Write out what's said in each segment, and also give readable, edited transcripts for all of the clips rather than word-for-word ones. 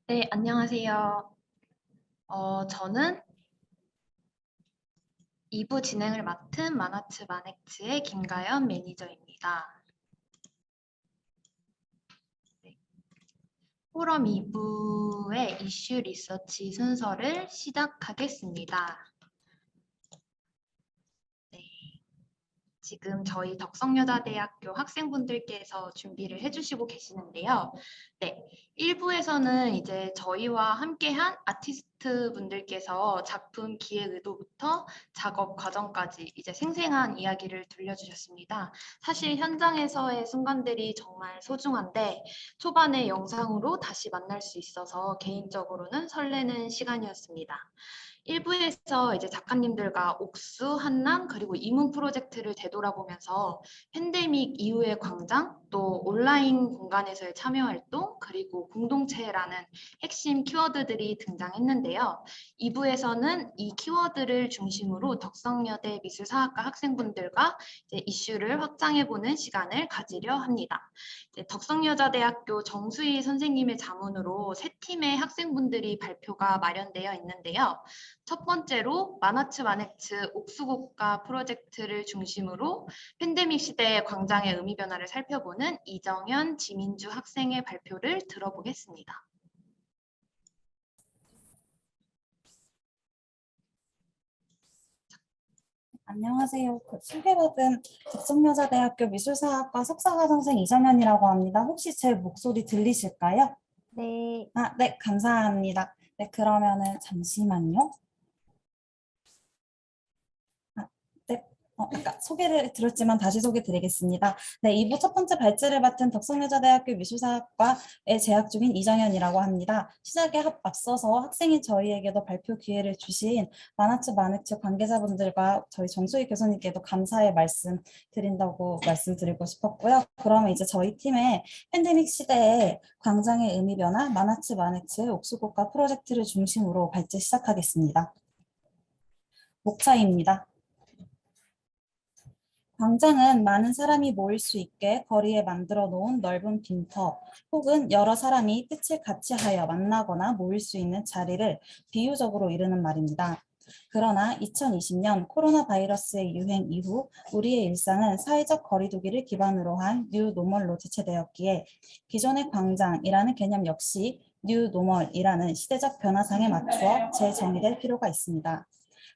네, 안녕하세요. 저는 2부 진행을 맡은 마나츠 마넥츠의 김가연 매니저입니다. 네, 포럼 2부의 이슈 리서치 순서를 시작하겠습니다. 네, 지금 저희 덕성여자대학교 학생분들께서 준비를 해주시고 계시는데요. 네, 1부에서는 이제 저희와 함께한 아티스트 분들께서 작품 기획 의도부터 작업 과정까지 이제 생생한 이야기를 들려주셨습니다. 사실 현장에서의 순간들이 정말 소중한데 초반에 영상으로 다시 만날 수 있어서 개인적으로는 설레는 시간이었습니다. 1부에서 이제 작가님들과 옥수, 한남, 그리고 이문 프로젝트를 되돌아보면서 팬데믹 이후의 광장, 또 온라인 공간에서의 참여 활동, 그리고 공동체라는 핵심 키워드들이 등장했는데요. 2부에서는 이 키워드를 중심으로 덕성여대 미술사학과 학생분들과 이제 이슈를 확장해보는 시간을 가지려 합니다. 덕성여자대학교 정수희 선생님의 자문으로 세 팀의 학생분들이 발표가 마련되어 있는데요. 첫 번째로 마나츠 마넥츠 옥수국가 프로젝트를 중심으로 팬데믹 시대의 광장의 의미 변화를 살펴보는 이정현, 지민주 학생의 발표를 들어보겠습니다. 안녕하세요. 소개받은 덕성여자대학교 미술사학과 석사과정생 이정현이라고 합니다. 혹시 제 목소리 들리실까요? 네. 네, 감사합니다. 네, 그러면은 잠시만요. 네, 아까 소개를 드렸지만 다시 소개 드리겠습니다. 네, 2부 첫 번째 발제를 맡은 덕성여자대학교 미술사학과에 재학 중인 이정현이라고 합니다. 시작에 앞서서 학생인 저희에게도 발표 기회를 주신 마나츠 마넥츠 관계자분들과 저희 정수희 교수님께도 감사의 말씀 드린다고 말씀드리고 싶었고요. 그러면 이제 저희 팀의 팬데믹 시대의 광장의 의미 변화, 마나츠 마넥츠 옥수국가 프로젝트를 중심으로 발제 시작하겠습니다. 목차입니다. 광장은 많은 사람이 모일 수 있게 거리에 만들어 놓은 넓은 빈터 혹은 여러 사람이 뜻을 같이 하여 만나거나 모일 수 있는 자리를 비유적으로 이르는 말입니다. 그러나 2020년 코로나 바이러스의 유행 이후 우리의 일상은 사회적 거리두기를 기반으로 한 뉴노멀로 대체되었기에 기존의 광장이라는 개념 역시 뉴노멀이라는 시대적 변화상에 맞추어 재정의될 필요가 있습니다.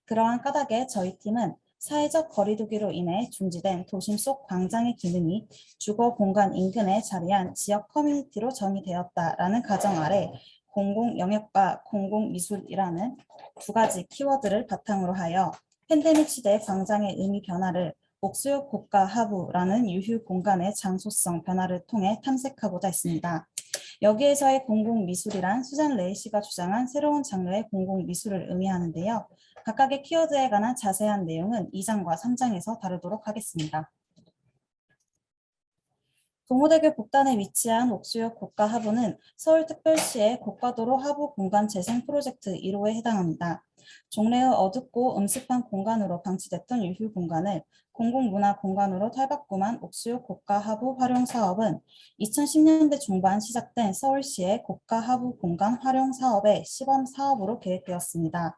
그러한 까닭에 저희 팀은 사회적 거리두기로 인해 중지된 도심 속 광장의 기능이 주거 공간 인근에 자리한 지역 커뮤니티로 정의되었다라는 가정 아래 공공영역과 공공미술이라는 두 가지 키워드를 바탕으로 하여 팬데믹 시대의 광장의 의미 변화를 옥수역 고가 하부라는 유휴 공간의 장소성 변화를 통해 탐색하고자 했습니다. 여기에서의 공공미술이란 수잔 레이시가 주장한 새로운 장르의 공공미술을 의미하는데요. 각각의 키워드에 관한 자세한 내용은 2장과 3장에서 다루도록 하겠습니다. 동호대교 북단에 위치한 옥수역 고가하부는 서울특별시의 고가도로 하부 공간 재생 프로젝트 1호에 해당합니다. 종래의 어둡고 음습한 공간으로 방치됐던 유휴 공간을 공공문화 공간으로 탈바꿈한 옥수역 고가하부 활용 사업은 2010년대 중반 시작된 서울시의 고가하부 공간 활용 사업의 시범 사업으로 계획되었습니다.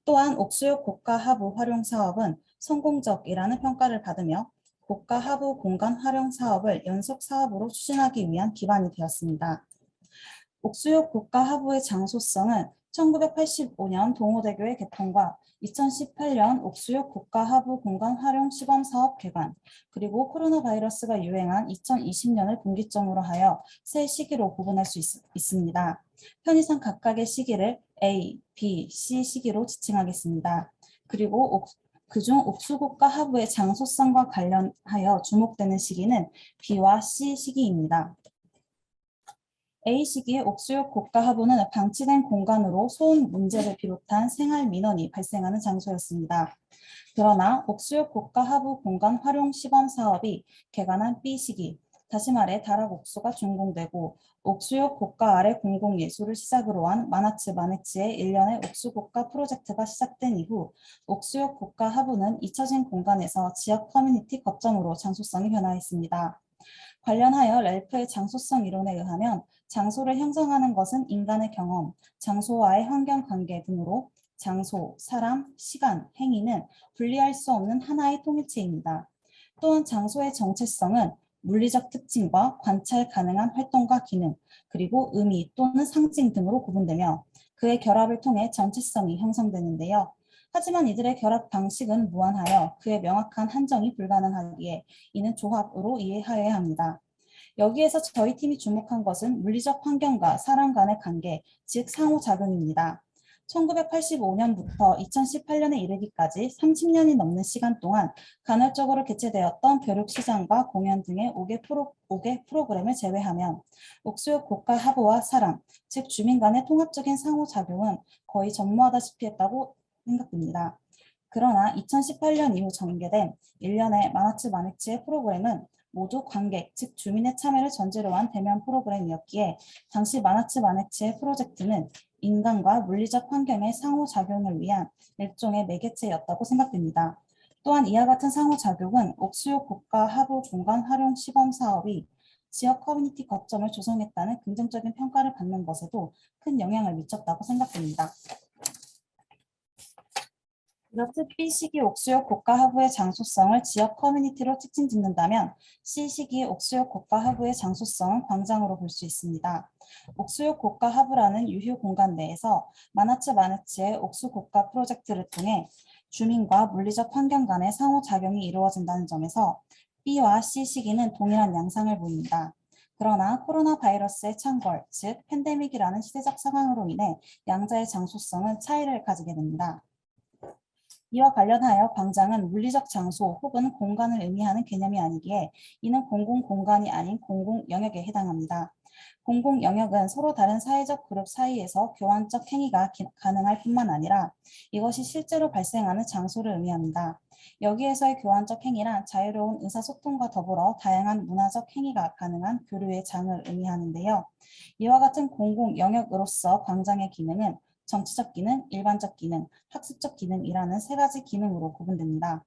또한 옥수역 고가하부 활용 사업은 성공적이라는 평가를 받으며 고가 하부 공간 활용 사업을 연속 사업으로 추진하기 위한 기반이 되었습니다. 옥수역 고가 하부의 장소성은 1985년 동호대교의 개통과 2018년 옥수역 고가 하부 공간 활용 시범 사업 개관, 그리고 코로나 바이러스가 유행한 2020년을 분기점으로 하여 세 시기로 구분할 수 있습니다. 편의상 각각의 시기를 A, B, C 시기로 지칭하겠습니다. 그리고 그중 옥수고가 하부의 장소성과 관련하여 주목되는 시기는 B와 C 시기입니다. A 시기의 옥수역 고가 하부는 방치된 공간으로 소음 문제를 비롯한 생활 민원이 발생하는 장소였습니다. 그러나 옥수역 고가 하부 공간 활용 시범 사업이 개관한 B 시기, 다시 말해 다락옥수가 준공되고 옥수역 고가 아래 공공예술을 시작으로 한 마나츠 마네츠의 일련의 옥수고가 프로젝트가 시작된 이후 옥수역 고가 하부는 잊혀진 공간에서 지역 커뮤니티 거점으로 장소성이 변화했습니다. 관련하여 렐프의 장소성 이론에 의하면 장소를 형성하는 것은 인간의 경험, 장소와의 환경 관계 등으로 장소, 사람, 시간, 행위는 분리할 수 없는 하나의 통일체입니다. 또한 장소의 정체성은 물리적 특징과 관찰 가능한 활동과 기능, 그리고 의미 또는 상징 등으로 구분되며 그의 결합을 통해 전체성이 형성되는데요. 하지만 이들의 결합 방식은 무한하여 그의 명확한 한정이 불가능하기에 이는 조합으로 이해하여야 합니다. 여기에서 저희 팀이 주목한 것은 물리적 환경과 사람 간의 관계, 즉 상호작용입니다. 1985년부터 2018년에 이르기까지 30년이 넘는 시간 동안 간헐적으로 개최되었던 교육시장과 공연 등의 5개 프로그램을 제외하면 옥수역 고가 하부와 사람, 즉 주민 간의 통합적인 상호작용은 거의 전무하다시피 했다고 생각됩니다. 그러나 2018년 이후 전개된 1년의 마나츠 마네츠의 프로그램은 모두 관객, 즉 주민의 참여를 전제로 한 대면 프로그램이었기에 당시 마나츠 마네츠의 프로젝트는 인간과 물리적 환경의 상호작용을 위한 일종의 매개체였다고 생각됩니다. 또한 이와 같은 상호작용은 옥수역 고가 하부 공간 활용 시범 사업이 지역 커뮤니티 거점을 조성했다는 긍정적인 평가를 받는 것에도 큰 영향을 미쳤다고 생각됩니다. 이렇듯 B시기 옥수역 고가 하부의 장소성을 지역 커뮤니티로 특징 짓는다면 C시기 옥수역 고가 하부의 장소성은 광장으로 볼 수 있습니다. 옥수역 고가 하부라는 유휴 공간 내에서 마나츠 마네츠의 옥수 고가 프로젝트를 통해 주민과 물리적 환경 간의 상호작용이 이루어진다는 점에서 B와 C시기는 동일한 양상을 보입니다. 그러나 코로나 바이러스의 창궐, 즉 팬데믹이라는 시대적 상황으로 인해 양자의 장소성은 차이를 가지게 됩니다. 이와 관련하여 광장은 물리적 장소 혹은 공간을 의미하는 개념이 아니기에 이는 공공공간이 아닌 공공영역에 해당합니다. 공공영역은 서로 다른 사회적 그룹 사이에서 교환적 행위가 가능할 뿐만 아니라 이것이 실제로 발생하는 장소를 의미합니다. 여기에서의 교환적 행위란 자유로운 의사소통과 더불어 다양한 문화적 행위가 가능한 교류의 장을 의미하는데요. 이와 같은 공공영역으로서 광장의 기능은 정치적 기능, 일반적 기능, 학습적 기능이라는 세 가지 기능으로 구분됩니다.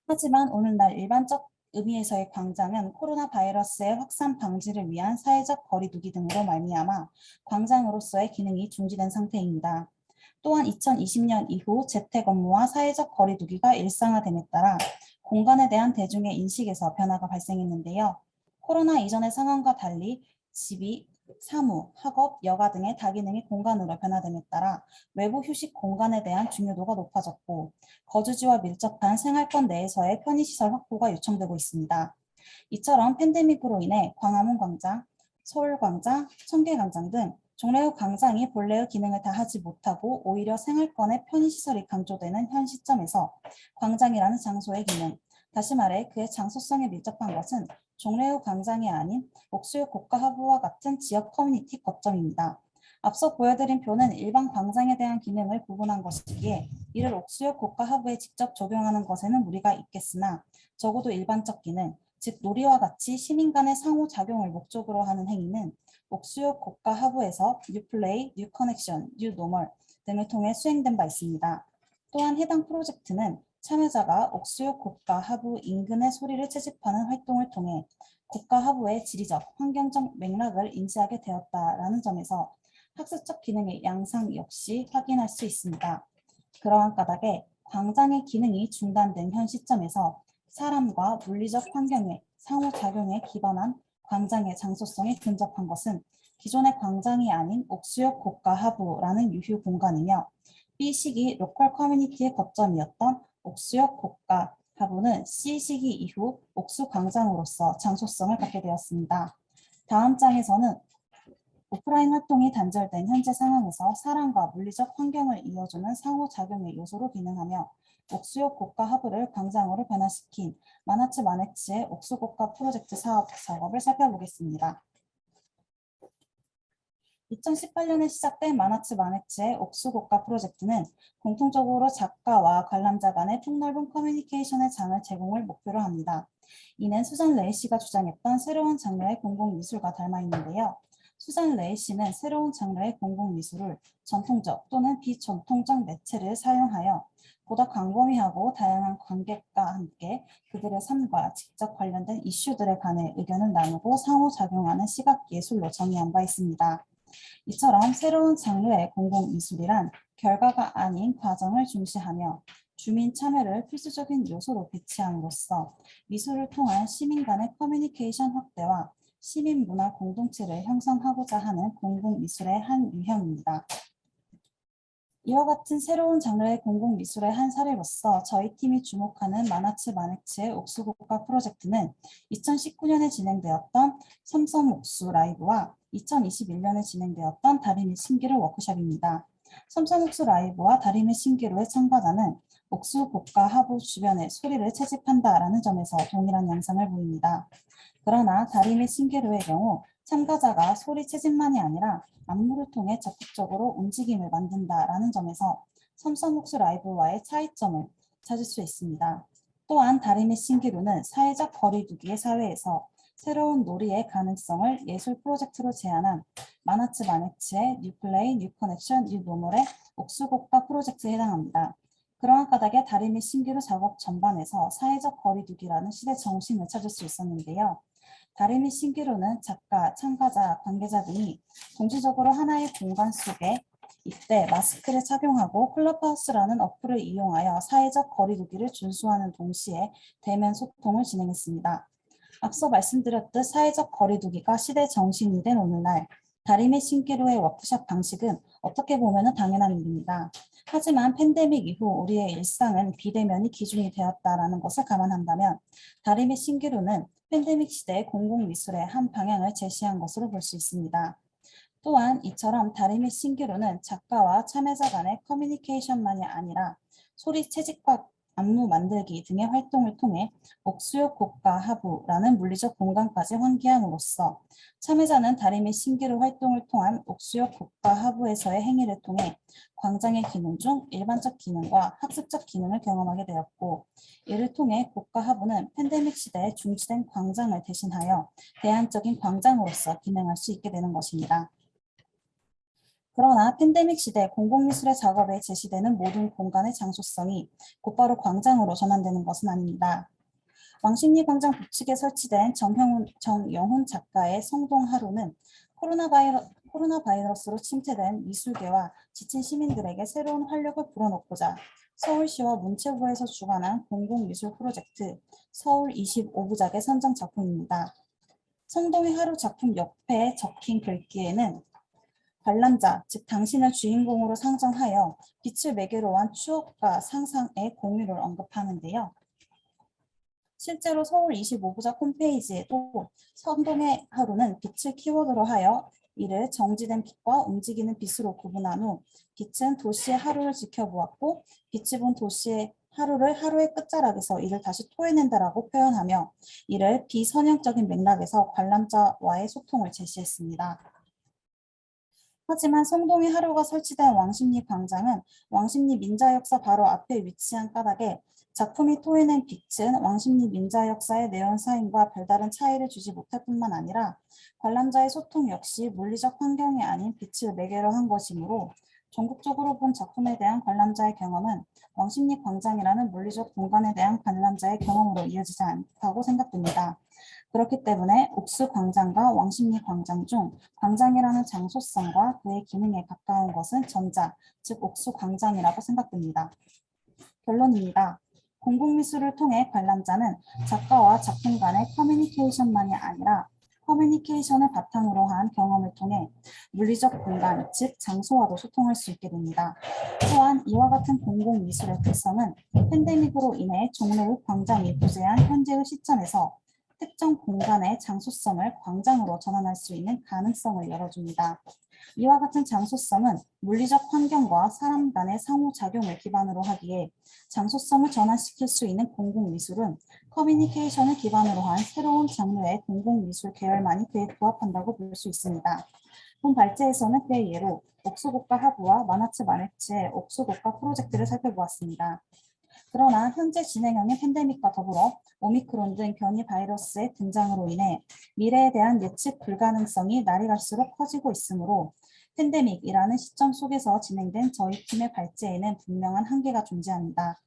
하지만 오늘날 일반적 의미에서의 광장은 코로나 바이러스의 확산 방지를 위한 사회적 거리두기 등으로 말미암아 광장으로서의 기능이 중지된 상태입니다. 또한 2020년 이후 재택 업무와 사회적 거리두기가 일상화됨에 따라 공간에 대한 대중의 인식에서 변화가 발생했는데요. 코로나 이전의 상황과 달리 집이 사무, 학업, 여가 등의 다기능의 공간으로 변화됨에 따라 외부 휴식 공간에 대한 중요도가 높아졌고 거주지와 밀접한 생활권 내에서의 편의시설 확보가 요청되고 있습니다. 이처럼 팬데믹으로 인해 광화문 광장, 서울광장, 청계광장 등 종래의 광장이 본래의 기능을 다하지 못하고 오히려 생활권의 편의시설이 강조되는 현 시점에서 광장이라는 장소의 기능, 다시 말해 그의 장소성에 밀접한 것은 종래의 광장이 아닌 옥수역 고가 하부와 같은 지역 커뮤니티 거점입니다. 앞서 보여드린 표는 일반 광장에 대한 기능을 구분한 것이기에 이를 옥수역 고가 하부에 직접 적용하는 것에는 무리가 있겠으나 적어도 일반적 기능, 즉 놀이와 같이 시민 간의 상호작용을 목적으로 하는 행위는 옥수역 고가 하부에서 뉴플레이, 뉴커넥션, 뉴노멀 등을 통해 수행된 바 있습니다. 또한 해당 프로젝트는 참여자가 옥수역 고가 하부 인근의 소리를 채집하는 활동을 통해 고가 하부의 지리적, 환경적 맥락을 인지하게 되었다라는 점에서 학습적 기능의 양상 역시 확인할 수 있습니다. 그러한 까닭에 광장의 기능이 중단된 현 시점에서 사람과 물리적 환경의 상호작용에 기반한 광장의 장소성에 근접한 것은 기존의 광장이 아닌 옥수역 고가 하부라는 유휴 공간이며 B시기 로컬 커뮤니티의 거점이었던 옥수역 고가 하부는 C시기 이후 옥수 광장으로서 장소성을 갖게 되었습니다. 다음 장에서는 오프라인 활동이 단절된 현재 상황에서 사람과 물리적 환경을 이어주는 상호작용의 요소로 기능하며 옥수역 고가 하부를 광장으로 변화시킨 마나츠 마네츠의 옥수 고가 프로젝트 사업 작업을 살펴보겠습니다. 2018년에 시작된 마나츠 마네츠의 옥수 고가 프로젝트는 공통적으로 작가와 관람자 간의 폭넓은 커뮤니케이션의 장을 제공을 목표로 합니다. 이는 수잔 레이시가 주장했던 새로운 장르의 공공미술과 닮아 있는데요. 수잔 레이시는 새로운 장르의 공공미술을 전통적 또는 비전통적 매체를 사용하여 보다 광범위하고 다양한 관객과 함께 그들의 삶과 직접 관련된 이슈들에 관해 의견을 나누고 상호작용하는 시각예술로 정의한 바 있습니다. 이처럼 새로운 장르의 공공미술이란 결과가 아닌 과정을 중시하며 주민 참여를 필수적인 요소로 배치함으로써 미술을 통한 시민 간의 커뮤니케이션 확대와 시민 문화 공동체를 형성하고자 하는 공공미술의 한 유형입니다. 이와 같은 새로운 장르의 공공미술의 한 사례로서 저희 팀이 주목하는 마나츠 마넥츠의 옥수국가 프로젝트는 2019년에 진행되었던 섬섬옥수 라이브와 2021년에 진행되었던 다리미 신기루 워크숍입니다. 섬섬옥수 라이브와 다리미 신기루의 참가자는 옥수국가 하부 주변에 소리를 채집한다라는 점에서 동일한 양상을 보입니다. 그러나 다리미 신기루의 경우 참가자가 소리 채집만이 아니라 안무를 통해 적극적으로 움직임을 만든다라는 점에서 섬섬옥수 라이브와의 차이점을 찾을 수 있습니다. 또한 다리미 신기루는 사회적 거리두기의 사회에서 새로운 놀이의 가능성을 예술 프로젝트로 제안한 마나츠 마네츠의 뉴플레이, 뉴커넥션, 뉴노멀의 옥수곡가 프로젝트에 해당합니다. 그러한 까닭에 다리미 신기루 작업 전반에서 사회적 거리두기라는 시대 정신을 찾을 수 있었는데요. 다리미 신기루는 작가, 참가자, 관계자 등이 동시적으로 하나의 공간 속에 이때 마스크를 착용하고 클럽하우스라는 어플을 이용하여 사회적 거리두기를 준수하는 동시에 대면 소통을 진행했습니다. 앞서 말씀드렸듯 사회적 거리두기가 시대 정신이 된 오늘날 다리미 신기루의 워크숍 방식은 어떻게 보면 당연한 일입니다. 하지만 팬데믹 이후 우리의 일상은 비대면이 기준이 되었다는 것을 감안한다면 다리미 신기루는 팬데믹 시대의 공공미술의 한 방향을 제시한 것으로 볼 수 있습니다. 또한 이처럼 다리미 신기루는 작가와 참여자 간의 커뮤니케이션만이 아니라 소리 채집과 안무 만들기 등의 활동을 통해 옥수역 곡과 하부라는 물리적 공간까지 환기함으로써 참여자는 다리미 신기루 활동을 통한 옥수역 곡과 하부에서의 행위를 통해 광장의 기능 중 일반적 기능과 학습적 기능을 경험하게 되었고, 이를 통해 곡과 하부는 팬데믹 시대에 중지된 광장을 대신하여 대안적인 광장으로서 기능할 수 있게 되는 것입니다. 그러나 팬데믹 시대 공공미술의 작업에 제시되는 모든 공간의 장소성이 곧바로 광장으로 전환되는 것은 아닙니다. 왕십리 광장 북측에 설치된 정영훈 작가의 성동하루는 코로나 바이러스로 침체된 미술계와 지친 시민들에게 새로운 활력을 불어넣고자 서울시와 문체부에서 주관한 공공미술 프로젝트 서울 25부작의 선정 작품입니다. 성동의 하루 작품 옆에 적힌 글귀에는 관람자, 즉 당신을 주인공으로 상정하여 빛을 매개로 한 추억과 상상의 공유를 언급하는데요. 실제로 서울 25부작 홈페이지에도 성동의 하루는 빛을 키워드로 하여 이를 정지된 빛과 움직이는 빛으로 구분한 후 빛은 도시의 하루를 지켜보았고 빛이 본 도시의 하루를 하루의 끝자락에서 이를 다시 토해낸다라고 표현하며 이를 비선형적인 맥락에서 관람자와의 소통을 제시했습니다. 하지만 성동의 하루가 설치된 왕십리 광장은 왕십리 민자역사 바로 앞에 위치한 까닭에 작품이 토해낸 빛은 왕십리 민자역사의 내연사인과 별다른 차이를 주지 못할 뿐만 아니라 관람자의 소통 역시 물리적 환경이 아닌 빛을 매개로 한 것이므로 전국적으로 본 작품에 대한 관람자의 경험은 왕십리 광장이라는 물리적 공간에 대한 관람자의 경험으로 이어지지 않다고 생각됩니다. 그렇기 때문에 옥수 광장과 왕십리 광장 중 광장이라는 장소성과 그의 기능에 가까운 것은 전자, 즉 옥수 광장이라고 생각됩니다. 결론입니다. 공공미술을 통해 관람자는 작가와 작품 간의 커뮤니케이션만이 아니라 커뮤니케이션을 바탕으로 한 경험을 통해 물리적 공간, 즉 장소와도 소통할 수 있게 됩니다. 또한 이와 같은 공공미술의 특성은 팬데믹으로 인해 종로의 광장이 부재한 현재의 시점에서 특정 공간의 장소성을 광장으로 전환할 수 있는 가능성을 열어줍니다. 이와 같은 장소성은 물리적 환경과 사람 간의 상호작용을 기반으로 하기에 장소성을 전환시킬 수 있는 공공미술은 커뮤니케이션을 기반으로 한 새로운 장르의 공공미술 계열만이 그에 부합한다고 볼 수 있습니다. 본 발제에서는 그의 예로 옥수곡가 하부와 마나츠 마넥츠의 옥수곡가 프로젝트를 살펴보았습니다. 그러나 현재 진행형의 팬데믹과 더불어 오미크론 등 변이 바이러스의 등장으로 인해 미래에 대한 예측 불가능성이 날이 갈수록 커지고 있으므로 팬데믹이라는 시점 속에서 진행된 저희 팀의 발제에는 분명한 한계가 존재합니다.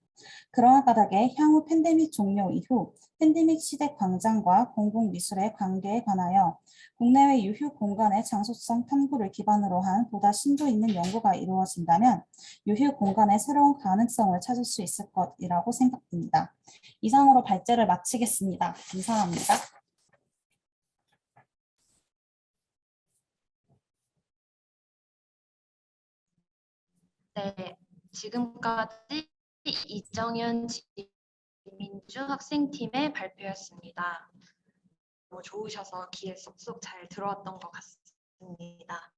그러한 까닭에 향후 팬데믹 종료 이후 팬데믹 시대 광장과 공공미술의 관계에 관하여 국내외 유휴 공간의 장소성 탐구를 기반으로 한 보다 심도 있는 연구가 이루어진다면 유휴 공간의 새로운 가능성을 찾을 수 있을 것이라고 생각됩니다. 이상으로 발제를 마치겠습니다. 감사합니다. 네, 지금까지 이정현 민주 학생팀의 발표였습니다. 너무 좋으셔서 귀에 쏙쏙 잘 들어왔던 것 같습니다.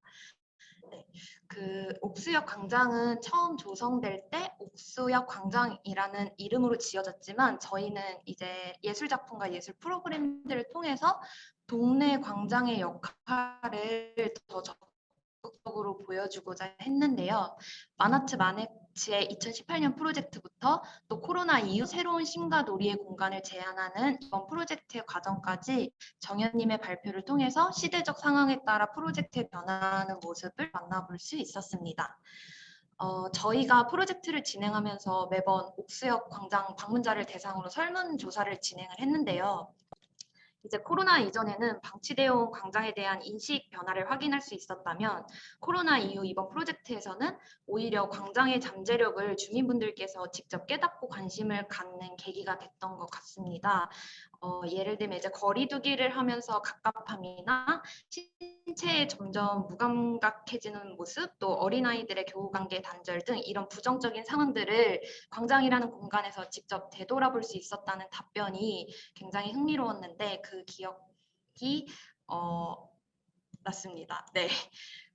네, 그 옥수역 광장은 처음 조성될 때 옥수역 광장이라는 이름으로 지어졌지만 저희는 이제 예술작품과 예술 프로그램들을 통해서 동네 광장의 역할을 더 적극적으로 보여주고자 했는데요. 만화츠 마네츠의 2018년 프로젝트부터 또 코로나 이후 새로운 쉼과 놀이의 공간을 제안하는 이번 프로젝트의 과정까지 정현님의 발표를 통해서 시대적 상황에 따라 프로젝트의 변화하는 모습을 만나볼 수 있었습니다. 저희가 프로젝트를 진행하면서 매번 옥수역 광장 방문자를 대상으로 설문조사를 진행을 했는데요. 이제 코로나 이전에는 방치되어 온 광장에 대한 인식 변화를 확인할 수 있었다면 코로나 이후 이번 프로젝트에서는 오히려 광장의 잠재력을 주민분들께서 직접 깨닫고 관심을 갖는 계기가 됐던 것 같습니다. 예를 들면 이제 거리두기를 하면서 갑갑함이나 신체에 점점 무감각해지는 모습, 또 어린아이들의 교우관계 단절 등 이런 부정적인 상황들을 광장이라는 공간에서 직접 되돌아볼 수 있었다는 답변이 굉장히 흥미로웠는데 그 기억이 났습니다. 네.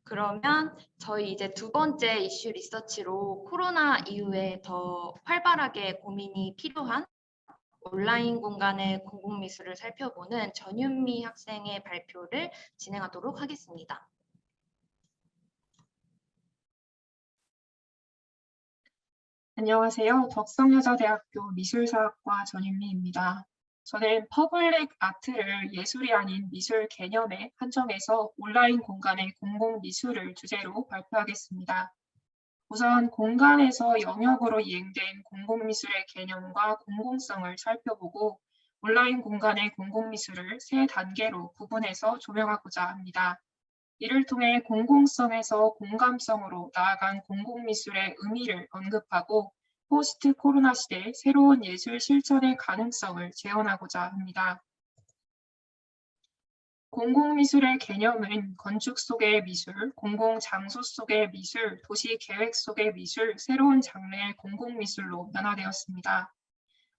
그러면 저희 이제 두 번째 이슈 리서치로 코로나 이후에 더 활발하게 고민이 필요한 온라인 공간의 공공미술을 살펴보는 전윤미 학생의 발표를 진행하도록 하겠습니다. 안녕하세요. 덕성여자대학교 미술사학과 전윤미입니다. 저는 퍼블릭 아트를 예술이 아닌 미술 개념에 한정해서 온라인 공간의 공공미술을 주제로 발표하겠습니다. 우선 공간에서 영역으로 이행된 공공미술의 개념과 공공성을 살펴보고 온라인 공간의 공공미술을 세 단계로 구분해서 조명하고자 합니다. 이를 통해 공공성에서 공감성으로 나아간 공공미술의 의미를 언급하고 포스트 코로나 시대 새로운 예술 실천의 가능성을 재현하고자 합니다. 공공미술의 개념은 건축 속의 미술, 공공장소 속의 미술, 도시계획 속의 미술, 새로운 장르의 공공미술로 변화되었습니다.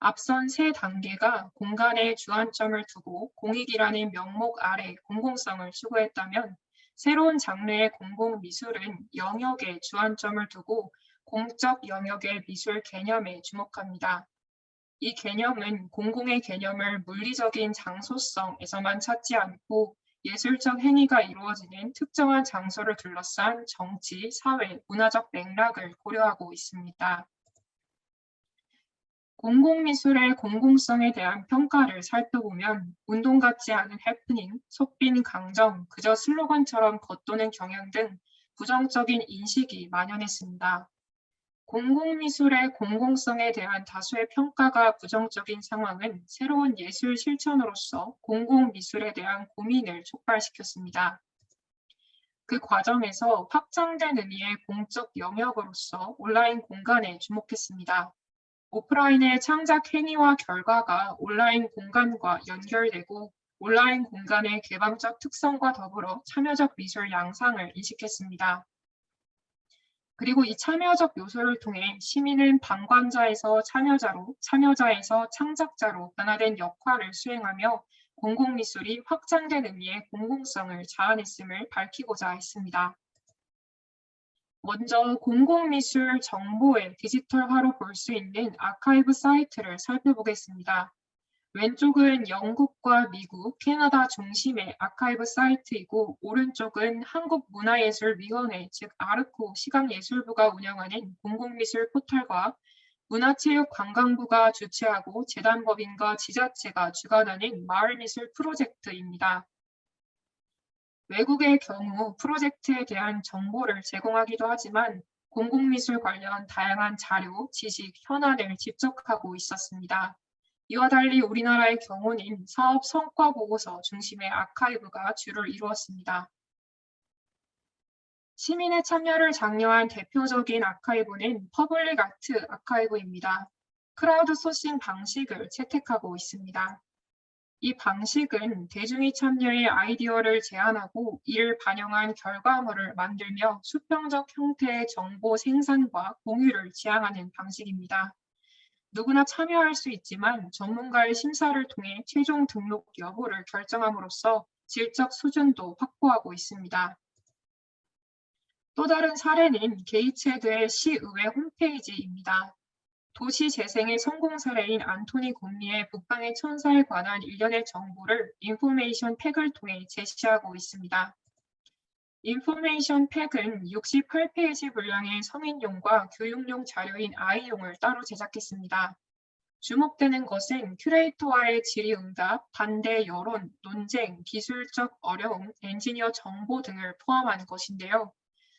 앞선 세 단계가 공간에 주안점을 두고 공익이라는 명목 아래 공공성을 추구했다면 새로운 장르의 공공미술은 영역에 주안점을 두고 공적 영역의 미술 개념에 주목합니다. 이 개념은 공공의 개념을 물리적인 장소성에서만 찾지 않고 예술적 행위가 이루어지는 특정한 장소를 둘러싼 정치, 사회, 문화적 맥락을 고려하고 있습니다. 공공미술의 공공성에 대한 평가를 살펴보면 운동 같지 않은 해프닝, 속빈 강정, 그저 슬로건처럼 겉도는 경향 등 부정적인 인식이 만연했습니다. 공공미술의 공공성에 대한 다수의 평가가 부정적인 상황은 새로운 예술 실천으로서 공공미술에 대한 고민을 촉발시켰습니다. 그 과정에서 확장된 의미의 공적 영역으로서 온라인 공간에 주목했습니다. 오프라인의 창작 행위와 결과가 온라인 공간과 연결되고 온라인 공간의 개방적 특성과 더불어 참여적 미술 양상을 인식했습니다. 그리고 이 참여적 요소를 통해 시민은 방관자에서 참여자로, 참여자에서 창작자로 변화된 역할을 수행하며 공공미술이 확장된 의미의 공공성을 자아냈음을 밝히고자 했습니다. 먼저 공공미술 정보의 디지털화로 볼 수 있는 아카이브 사이트를 살펴보겠습니다. 왼쪽은 영국과 미국, 캐나다 중심의 아카이브 사이트이고 오른쪽은 한국문화예술위원회 즉 아르코 시각예술부가 운영하는 공공미술 포털과 문화체육관광부가 주최하고 재단법인과 지자체가 주관하는 마을미술 프로젝트입니다. 외국의 경우 프로젝트에 대한 정보를 제공하기도 하지만 공공미술 관련 다양한 자료, 지식, 현안을 집적하고 있었습니다. 이와 달리 우리나라의 경우는 사업 성과 보고서 중심의 아카이브가 주를 이루었습니다. 시민의 참여를 장려한 대표적인 아카이브는 퍼블릭 아트 아카이브입니다. 크라우드 소싱 방식을 채택하고 있습니다. 이 방식은 대중이 참여해 아이디어를 제안하고 이를 반영한 결과물을 만들며 수평적 형태의 정보 생산과 공유를 지향하는 방식입니다. 누구나 참여할 수 있지만 전문가의 심사를 통해 최종 등록 여부를 결정함으로써 질적 수준도 확보하고 있습니다. 또 다른 사례는 게이츠헤드의 시의회 홈페이지입니다. 도시 재생의 성공 사례인 안토니 곰리의 북방의 천사에 관한 일련의 정보를 인포메이션 팩을 통해 제시하고 있습니다. 인포메이션 팩은 68페이지 분량의 성인용과 교육용 자료인 아이용을 따로 제작했습니다. 주목되는 것은 큐레이터와의 질의응답, 반대 여론, 논쟁, 기술적 어려움, 엔지니어 정보 등을 포함한 것인데요.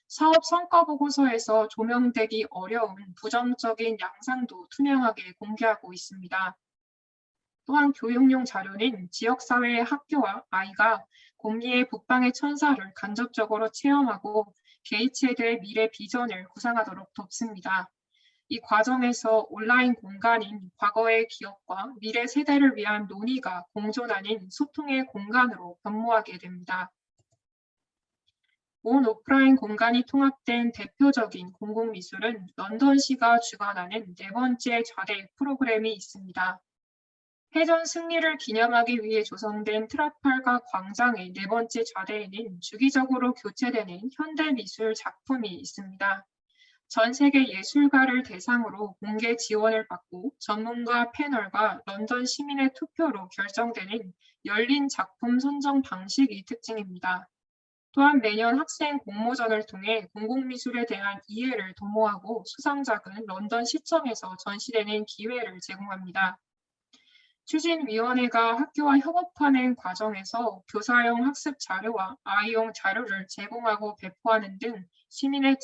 사업 성과 보고서에서 조명되기 어려운 부정적인 양상도 투명하게 공개하고 있습니다. 또한 교육용 자료는 지역사회의 학교와 아이가 곰리의 북방의 천사를 간접적으로 체험하고 게이츠헤드의 미래 비전을 구상하도록 돕습니다. 이 과정에서 온라인 공간인 과거의 기억과 미래 세대를 위한 논의가 공존하는 소통의 공간으로 변모하게 됩니다. 온 오프라인 공간이 통합된 대표적인 공공미술은 런던시가 주관하는 네 번째 좌대 프로그램이 있습니다. 해전 승리를 기념하기 위해 조성된 트라팔가 광장의 네 번째 좌대에는 주기적으로 교체되는 현대미술 작품이 있습니다. 전 세계 예술가를 대상으로 공개 지원을 받고 전문가 패널과 런던 시민의 투표로 결정되는 열린 작품 선정 방식이 특징입니다. 또한 매년 학생 공모전을 통해 공공미술에 대한 이해를 도모하고 수상작은 런던 시청에서 전시되는 기회를 제공합니다. 추진위원회가 학교와 협업하는 과정에서 교사용 학습 자료와 아이용 자료를 제공하고 배포하는 등 시민의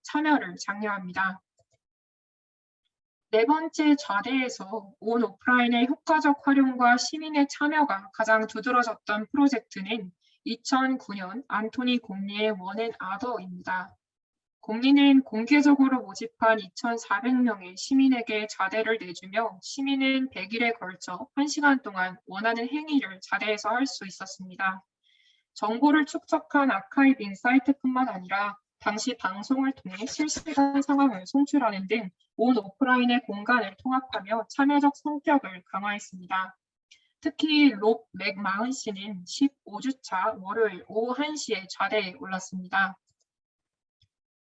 참여를 장려합니다. 네 번째 좌대에서 온 오프라인의 효과적 활용과 시민의 참여가 가장 두드러졌던 프로젝트는 2009년 안토니 곰리의 원 앤 아더입니다. 곰리는 공개적으로 모집한 2,400명의 시민에게 좌대를 내주며 시민은 100일에 걸쳐 1시간 동안 원하는 행위를 좌대에서 할 수 있었습니다. 정보를 축적한 아카이빙 사이트뿐만 아니라 당시 방송을 통해 실시간 상황을 송출하는 등 온 오프라인의 공간을 통합하며 참여적 성격을 강화했습니다. 특히 롭 맥마흔 씨는 15주차 월요일 오후 1시에 좌대에 올랐습니다.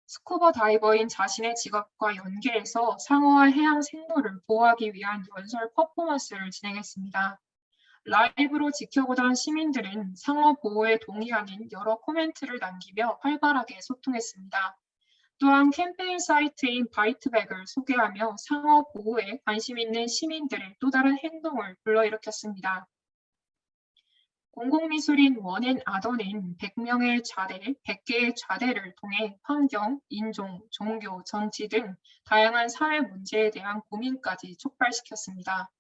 스쿠버 다이버인 자신의 직업과 연계해서 상어와 해양 생물을 보호하기 위한 연설 퍼포먼스를 진행했습니다. 라이브로 지켜보던 시민들은 상어 보호에 동의하는 여러 코멘트를 남기며 활발하게 소통했습니다. 또한 캠페인 사이트인 바이트백을 소개하며 상어 보호에 관심 있는 시민들의 또 다른 행동을 불러일으켰습니다. 공공미술인 원 앤 아더는 100명의 좌대, 100개의 좌대를 통해 환경, 인종, 종교, 정치 등 다양한 사회 문제에 대한 고민까지 촉발시켰습니다.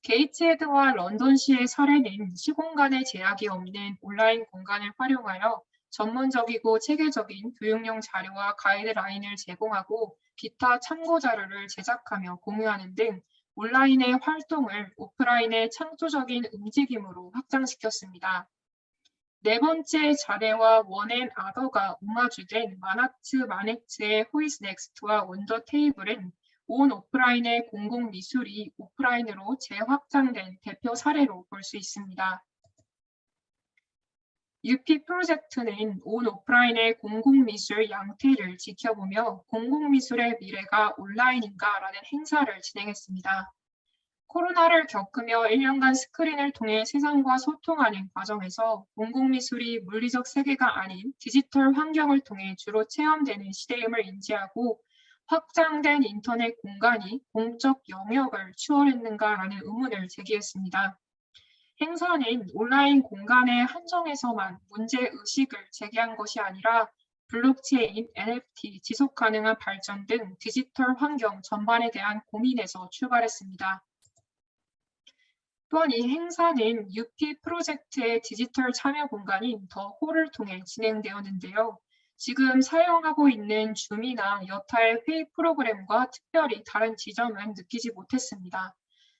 게이츠헤드와 런던시의 사례는 시공간의 제약이 없는 온라인 공간을 활용하여 전문적이고 체계적인 교육용 자료와 가이드라인을 제공하고 기타 참고 자료를 제작하며 공유하는 등 온라인의 활동을 오프라인의 창조적인 움직임으로 확장시켰습니다. 네 번째 자대와 원 앤 아더가 오마주된 마나츠 마네츠의 호이스 넥스트와 원더 테이블은 온 오프라인의 공공미술이 오프라인으로 재확장된 대표 사례로 볼 수 있습니다. UP 프로젝트는 온 오프라인의 공공미술 양태를 지켜보며 공공미술의 미래가 온라인인가라는 행사를 진행했습니다. 코로나를 겪으며 1년간 스크린을 통해 세상과 소통하는 과정에서 공공미술이 물리적 세계가 아닌 디지털 환경을 통해 주로 체험되는 시대임을 인지하고 확장된 인터넷 공간이 공적 영역을 추월했는가라는 의문을 제기했습니다. 행사는 온라인 공간에 한정해서만 문제의식을 제기한 것이 아니라 블록체인, NFT, 지속 가능한 발전 등 디지털 환경 전반에 대한 고민에서 출발했습니다. 또한 이 행사는 UP 프로젝트의 디지털 참여 공간인 더 홀을 통해 진행되었는데요. 지금 사용하고 있는 줌이나 여타의 회의 프로그램과 특별히 다른 지점은 느끼지 못했습니다.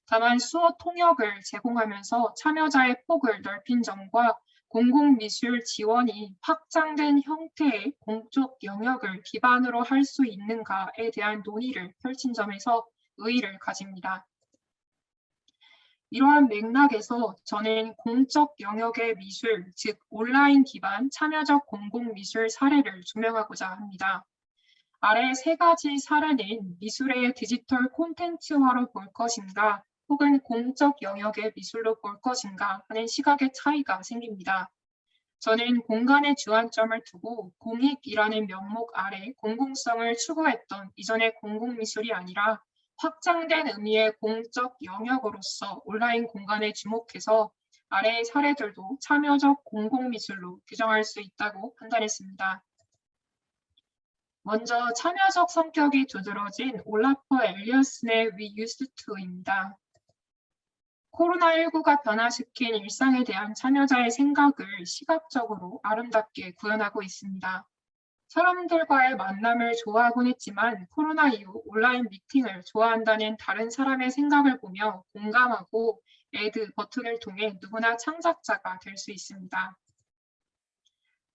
다만 수어 통역을 제공하면서 참여자의 폭을 넓힌 점과 공공미술 지원이 확장된 형태의 공적 영역을 기반으로 할 수 있는가에 대한 논의를 펼친 점에서 의의를 가집니다. 이러한 맥락에서 저는 공적 영역의 미술, 즉 온라인 기반 참여적 공공미술 사례를 조명하고자 합니다. 아래 세 가지 사례는 미술의 디지털 콘텐츠화로 볼 것인가 혹은 공적 영역의 미술로 볼 것인가 하는 시각의 차이가 생깁니다. 저는 공간에 주안점을 두고 공익이라는 명목 아래 공공성을 추구했던 이전의 공공미술이 아니라 확장된 의미의 공적 영역으로서 온라인 공간에 주목해서 아래의 사례들도 참여적 공공미술로 규정할 수 있다고 판단했습니다. 먼저 참여적 성격이 두드러진 올라퍼 엘리어슨의 We Used To입니다. 코로나19가 변화시킨 일상에 대한 참여자의 생각을 시각적으로 아름답게 구현하고 있습니다. 사람들과의 만남을 좋아하곤 했지만 코로나 이후 온라인 미팅을 좋아한다는 다른 사람의 생각을 보며 공감하고 애드 버튼을 통해 누구나 창작자가 될 수 있습니다.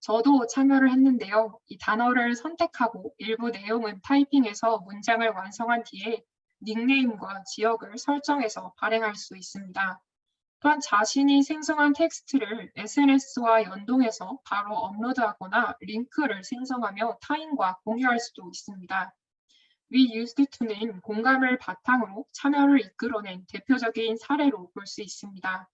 저도 참여를 했는데요. 이 단어를 선택하고 일부 내용은 타이핑해서 문장을 완성한 뒤에 닉네임과 지역을 설정해서 발행할 수 있습니다. 또한 자신이 생성한 텍스트를 SNS와 연동해서 바로 업로드하거나 링크를 생성하며 타인과 공유할 수도 있습니다. We Used To는 공감을 바탕으로 참여를 이끌어낸 대표적인 사례로 볼 수 있습니다.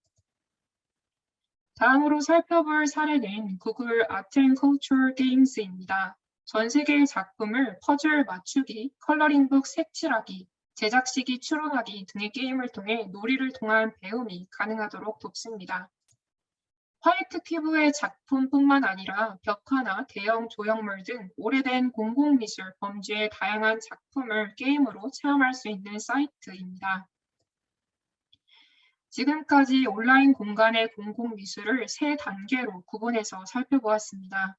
다음으로 살펴볼 사례는 구글 Art and Culture Games입니다. 전 세계의 작품을 퍼즐 맞추기, 컬러링북 색칠하기, 제작 시기 추론하기 등의 게임을 통해 놀이를 통한 배움이 가능하도록 돕습니다. 화이트 큐브의 작품뿐만 아니라 벽화나 대형 조형물 등 오래된 공공미술 범주의 다양한 작품을 게임으로 체험할 수 있는 사이트입니다. 지금까지 온라인 공간의 공공미술을 세 단계로 구분해서 살펴보았습니다.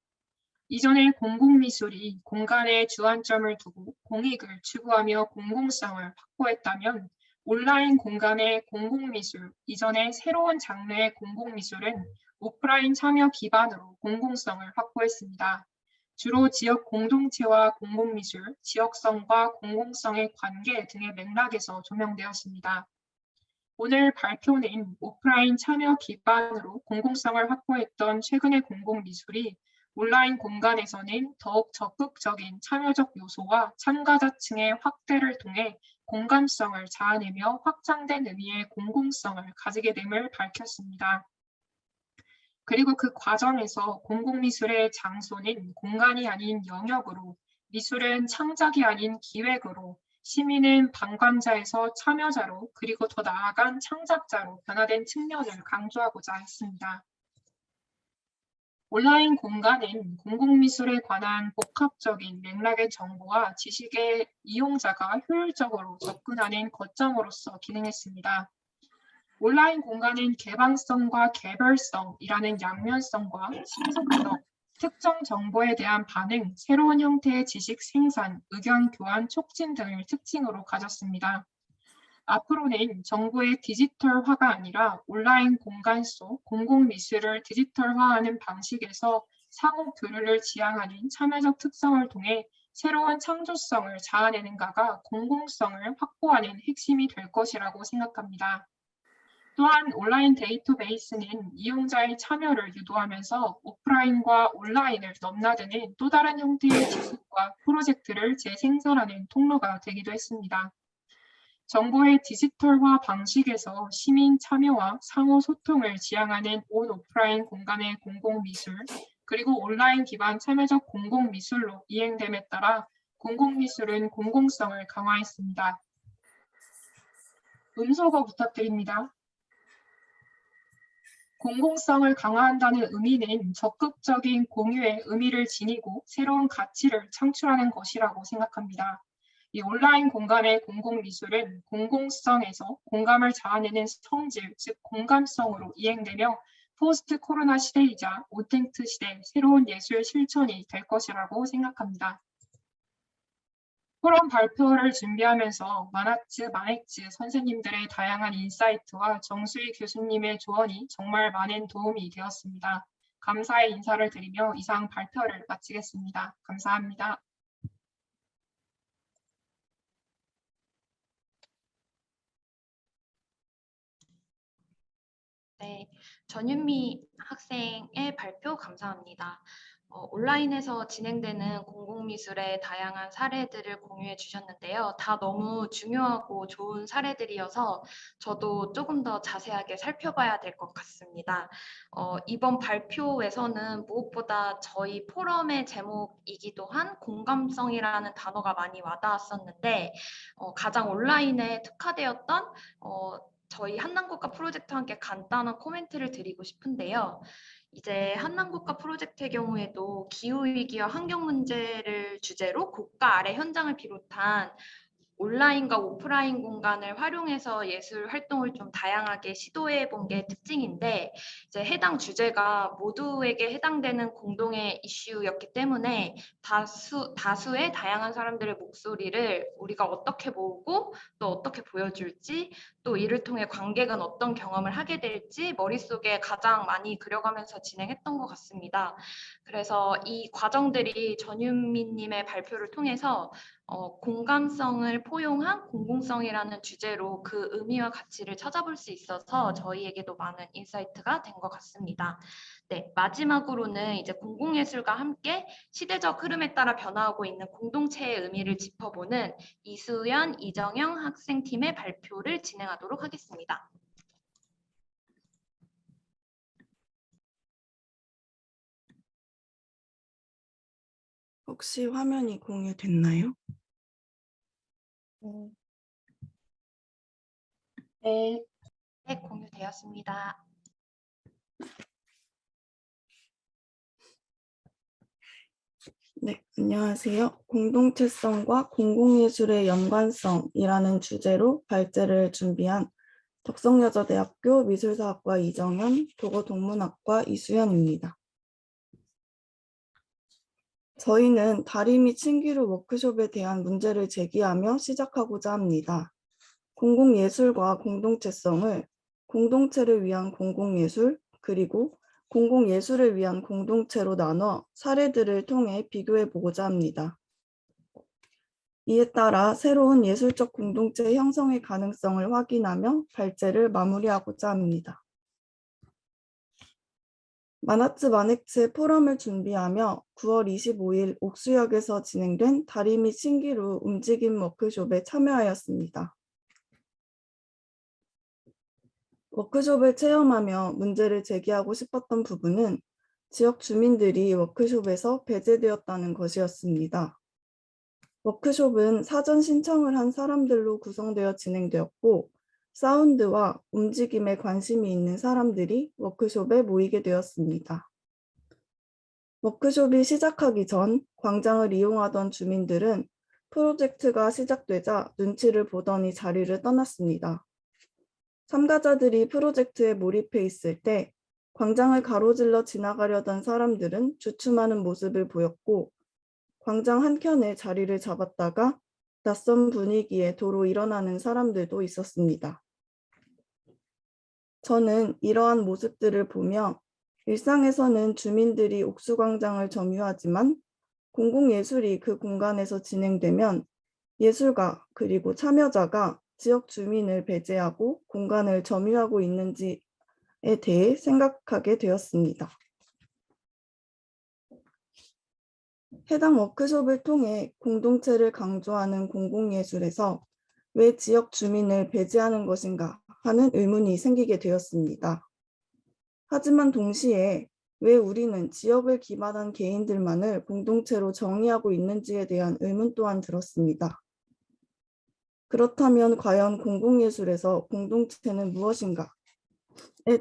이전의 공공미술이 공간에 주안점을 두고 공익을 추구하며 공공성을 확보했다면 온라인 공간의 공공미술, 이전의 새로운 장르의 공공미술은 오프라인 참여 기반으로 공공성을 확보했습니다. 주로 지역 공동체와 공공미술, 지역성과 공공성의 관계 등의 맥락에서 조명되었습니다. 오늘 발표는 오프라인 참여 기반으로 공공성을 확보했던 최근의 공공미술이 온라인 공간에서는 더욱 적극적인 참여적 요소와 참가자층의 확대를 통해 공감성을 자아내며 확장된 의미의 공공성을 가지게 됨을 밝혔습니다. 그리고 그 과정에서 공공미술의 장소는 공간이 아닌 영역으로, 미술은 창작이 아닌 기획으로, 시민은 방관자에서 참여자로, 그리고 더 나아간 창작자로 변화된 측면을 강조하고자 했습니다. 온라인 공간은 공공미술에 관한 복합적인 맥락의 정보와 지식의 이용자가 효율적으로 접근하는 거점으로서 기능했습니다. 온라인 공간은 개방성과 개별성이라는 양면성과 신속성, 특정 정보에 대한 반응, 새로운 형태의 지식 생산, 의견 교환 촉진 등을 특징으로 가졌습니다. 앞으로는 정보의 디지털화가 아니라 온라인 공간 속 공공미술을 디지털화하는 방식에서 상호 교류를 지향하는 참여적 특성을 통해 새로운 창조성을 자아내는가가 공공성을 확보하는 핵심이 될 것이라고 생각합니다. 또한 온라인 데이터베이스는 이용자의 참여를 유도하면서 오프라인과 온라인을 넘나드는 또 다른 형태의 지식과 프로젝트를 재생산하는 통로가 되기도 했습니다. 정보의 디지털화 방식에서 시민 참여와 상호 소통을 지향하는 온 오프라인 공간의 공공미술, 그리고 온라인 기반 참여적 공공미술로 이행됨에 따라 공공미술은 공공성을 강화했습니다. 음소거 부탁드립니다. 공공성을 강화한다는 의미는 적극적인 공유의 의미를 지니고 새로운 가치를 창출하는 것이라고 생각합니다. 이 온라인 공간의 공공미술은 공공성에서 공감을 자아내는 성질, 즉 공감성으로 이행되며 포스트 코로나 시대이자 오텐트 시대 새로운 예술 실천이 될 것이라고 생각합니다. 포럼 발표를 준비하면서 만학즈 선생님들의 다양한 인사이트와 정수희 교수님의 조언이 정말 많은 도움이 되었습니다. 감사의 인사를 드리며 이상 발표를 마치겠습니다. 감사합니다. 네, 전윤미 학생의 발표 감사합니다. 온라인에서 진행되는 공공미술의 다양한 사례들을 공유해 주셨는데요. 다 너무 중요하고 좋은 사례들이어서 저도 조금 더 자세하게 살펴봐야 될 것 같습니다. 이번 발표에서는 무엇보다 저희 포럼의 제목이기도 한 공감성이라는 단어가 많이 와닿았었는데 가장 온라인에 특화되었던 저희 한남국가 프로젝트와 함께 간단한 코멘트를 드리고 싶은데요. 이제 한남국가 프로젝트의 경우에도 기후위기와 환경 문제를 주제로 고가 아래 현장을 비롯한 온라인과 오프라인 공간을 활용해서 예술 활동을 좀 다양하게 시도해 본 게 특징인데 이제 해당 주제가 모두에게 해당되는 공동의 이슈였기 때문에 다수의 다양한 사람들의 목소리를 우리가 어떻게 모으고 또 어떻게 보여줄지 또 이를 통해 관객은 어떤 경험을 하게 될지 머릿속에 가장 많이 그려가면서 진행했던 것 같습니다. 그래서 이 과정들이 전윤미님의 발표를 통해서 공감성을 포용한 공공성이라는 주제로 그 의미와 가치를 찾아볼 수 있어서 저희에게도 많은 인사이트가 된 것 같습니다. 네, 마지막으로는 이제 공공예술과 함께 시대적 흐름에 따라 변화하고 있는 공동체의 의미를 짚어보는 이수연, 이정영 학생팀의 발표를 진행하도록 하겠습니다. 혹시 화면이 공유됐나요? 네. 네, 공유되었습니다. 네, 안녕하세요. 공동체성과 공공예술의 연관성이라는 주제로 발제를 준비한 덕성여자대학교 미술사학과 이정현, 도고동문학과 이수연입니다. 저희는 다리 및 신기루 워크숍에 대한 문제를 제기하며 시작하고자 합니다. 공공예술과 공동체성을 공동체를 위한 공공예술, 그리고 공공예술을 위한 공동체로 나눠 사례들을 통해 비교해 보고자 합니다. 이에 따라 새로운 예술적 공동체 형성의 가능성을 확인하며 발제를 마무리하고자 합니다. 만학즈 포럼을 준비하며 9월 25일 옥수역에서 진행된 다리 및 신기루 움직임 워크숍에 참여하였습니다. 워크숍을 체험하며 문제를 제기하고 싶었던 부분은 지역 주민들이 워크숍에서 배제되었다는 것이었습니다. 워크숍은 사전 신청을 한 사람들로 구성되어 진행되었고 사운드와 움직임에 관심이 있는 사람들이 워크숍에 모이게 되었습니다. 워크숍이 시작하기 전 광장을 이용하던 주민들은 프로젝트가 시작되자 눈치를 보더니 자리를 떠났습니다. 참가자들이 프로젝트에 몰입해 있을 때 광장을 가로질러 지나가려던 사람들은 주춤하는 모습을 보였고 광장 한켠에 자리를 잡았다가 낯선 분위기에 도로 일어나는 사람들도 있었습니다. 저는 이러한 모습들을 보며 일상에서는 주민들이 옥수광장을 점유하지만 공공예술이 그 공간에서 진행되면 예술가 그리고 참여자가 지역 주민을 배제하고 공간을 점유하고 있는지에 대해 생각하게 되었습니다. 해당 워크숍을 통해 공동체를 강조하는 공공예술에서 왜 지역 주민을 배제하는 것인가 하는 의문이 생기게 되었습니다. 하지만 동시에 왜 우리는 지역을 기반한 개인들만을 공동체로 정의하고 있는지에 대한 의문 또한 들었습니다. 그렇다면 과연 공공예술에서 공동체는 무엇인가?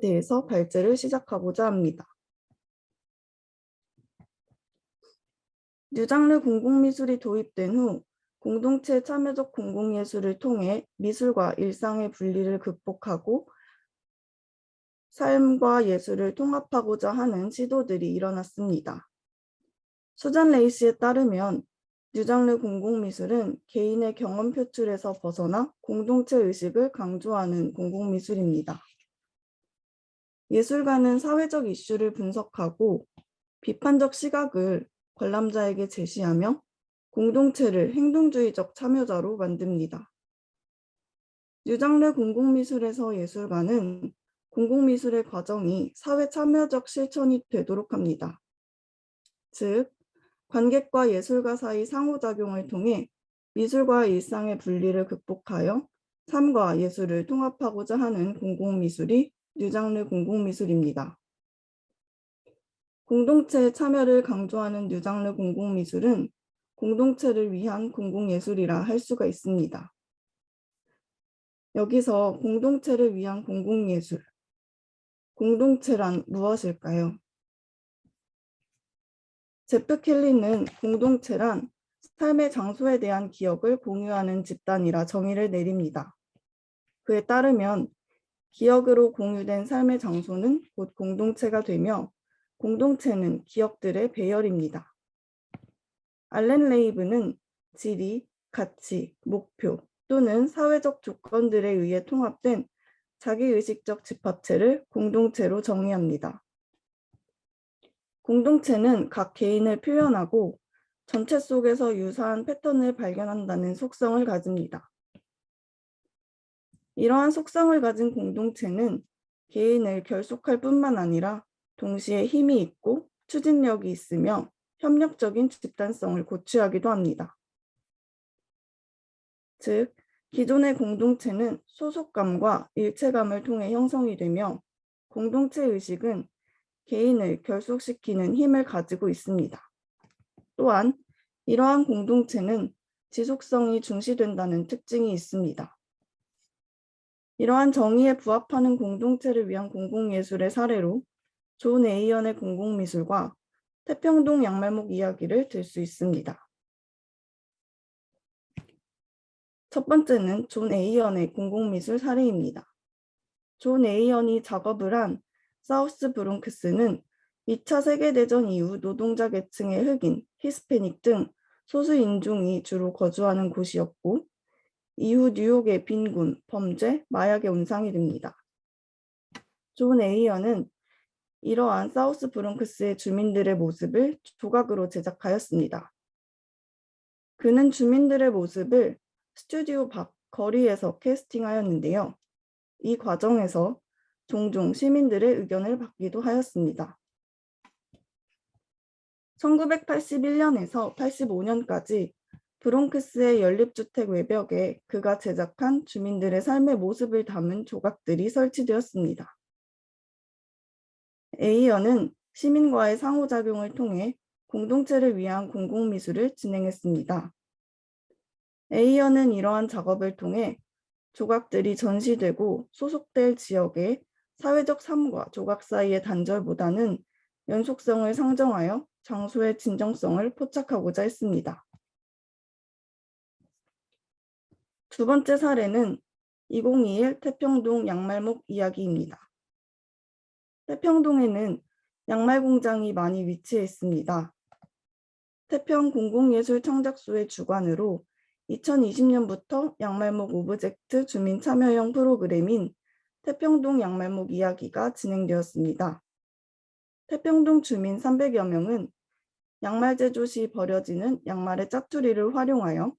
대해서 발제를 시작하고자 합니다. 뉴장르 공공미술이 도입된 후 공동체 참여적 공공예술을 통해 미술과 일상의 분리를 극복하고 삶과 예술을 통합하고자 하는 시도들이 일어났습니다. 수잔 레이시에 따르면 뉴장르 공공미술은 개인의 경험 표출에서 벗어나 공동체 의식을 강조하는 공공미술입니다. 예술가는 사회적 이슈를 분석하고 비판적 시각을 관람자에게 제시하며 공동체를 행동주의적 참여자로 만듭니다. 뉴장르 공공미술에서 예술가는 공공미술의 과정이 사회 참여적 실천이 되도록 합니다. 즉, 관객과 예술가 사이 상호작용을 통해 미술과 일상의 분리를 극복하여 삶과 예술을 통합하고자 하는 공공미술이 뉴장르 공공미술입니다. 공동체의 참여를 강조하는 뉴장르 공공미술은 공동체를 위한 공공예술이라 할 수가 있습니다. 여기서 공동체를 위한 공공예술, 공동체란 무엇일까요? 제프 켈리는 공동체란 삶의 장소에 대한 기억을 공유하는 집단이라 정의를 내립니다. 그에 따르면 기억으로 공유된 삶의 장소는 곧 공동체가 되며 공동체는 기억들의 배열입니다. 알렌 레이브는 지리, 가치, 목표 또는 사회적 조건들에 의해 통합된 자기의식적 집합체를 공동체로 정의합니다. 공동체는 각 개인을 표현하고 전체 속에서 유사한 패턴을 발견한다는 속성을 가집니다. 이러한 속성을 가진 공동체는 개인을 결속할 뿐만 아니라 동시에 힘이 있고 추진력이 있으며 협력적인 집단성을 고취하기도 합니다. 즉, 기존의 공동체는 소속감과 일체감을 통해 형성이 되며 공동체 의식은 개인을 결속시키는 힘을 가지고 있습니다. 또한 이러한 공동체는 지속성이 중시된다는 특징이 있습니다. 이러한 정의에 부합하는 공동체를 위한 공공예술의 사례로 존 에이언의 공공미술과 태평동 양말목 이야기를 들 수 있습니다. 첫 번째는 존 에이언의 공공미술 사례입니다. 존 에이언이 작업을 한 사우스 브롱크스는 2차 세계대전 이후 노동자 계층의 흑인, 히스패닉 등 소수 인종이 주로 거주하는 곳이었고 이후 뉴욕의 빈곤, 범죄, 마약의 온상이 됩니다. 존 에이언은 이러한 사우스 브롱크스의 주민들의 모습을 조각으로 제작하였습니다. 그는 주민들의 모습을 스튜디오 밖 거리에서 캐스팅하였는데요. 이 과정에서 종종 시민들의 의견을 받기도 하였습니다. 1981년에서 85년까지 브롱크스의 연립주택 외벽에 그가 제작한 주민들의 삶의 모습을 담은 조각들이 설치되었습니다. 에이언은 시민과의 상호작용을 통해 공동체를 위한 공공미술을 진행했습니다. 에이언은 이러한 작업을 통해 조각들이 전시되고 소속될 지역의 사회적 삶과 조각 사이의 단절보다는 연속성을 상정하여 장소의 진정성을 포착하고자 했습니다. 두 번째 사례는 2021 태평동 양말목 이야기입니다. 태평동에는 양말 공장이 많이 위치해 있습니다. 태평 공공예술 청작소의 주관으로 2020년부터 양말목 오브젝트 주민 참여형 프로그램인 태평동 양말목 이야기가 진행되었습니다. 태평동 주민 300여 명은 양말 제조 시 버려지는 양말의 짜투리를 활용하여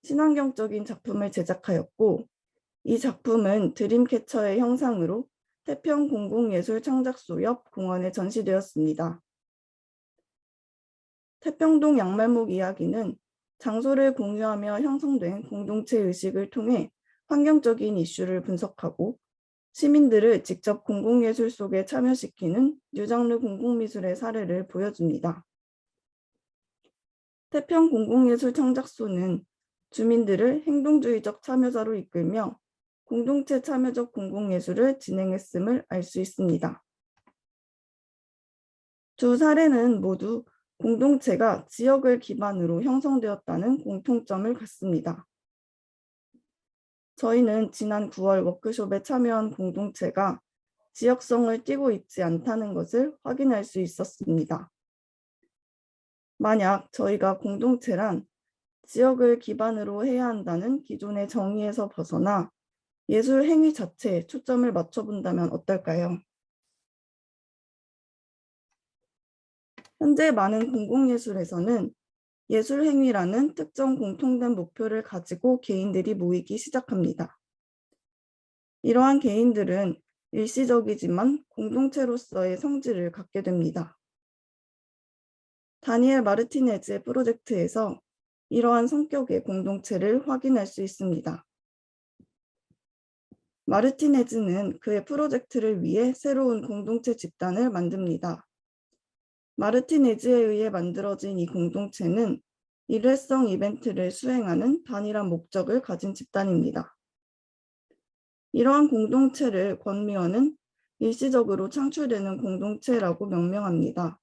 친환경적인 작품을 제작하였고 이 작품은 드림캐쳐의 형상으로 태평 공공예술 창작소 옆 공원에 전시되었습니다. 태평동 양말목 이야기는 장소를 공유하며 형성된 공동체 의식을 통해 환경적인 이슈를 분석하고 시민들을 직접 공공예술 속에 참여시키는 뉴장르 공공미술의 사례를 보여줍니다. 태평 공공예술 창작소는 주민들을 행동주의적 참여자로 이끌며 공동체 참여적 공공예술을 진행했음을 알 수 있습니다. 두 사례는 모두 공동체가 지역을 기반으로 형성되었다는 공통점을 갖습니다. 저희는 지난 9월 워크숍에 참여한 공동체가 지역성을 띠고 있지 않다는 것을 확인할 수 있었습니다. 만약 저희가 공동체란 지역을 기반으로 해야 한다는 기존의 정의에서 벗어나 예술 행위 자체에 초점을 맞춰본다면 어떨까요? 현재 많은 공공예술에서는 예술 행위라는 특정 공통된 목표를 가지고 개인들이 모이기 시작합니다. 이러한 개인들은 일시적이지만 공동체로서의 성질을 갖게 됩니다. 다니엘 마르티네즈의 프로젝트에서 이러한 성격의 공동체를 확인할 수 있습니다. 마르티네즈는 그의 프로젝트를 위해 새로운 공동체 집단을 만듭니다. 마르티네즈에 의해 만들어진 이 공동체는 일회성 이벤트를 수행하는 단일한 목적을 가진 집단입니다. 이러한 공동체를 권미원은 일시적으로 창출되는 공동체라고 명명합니다.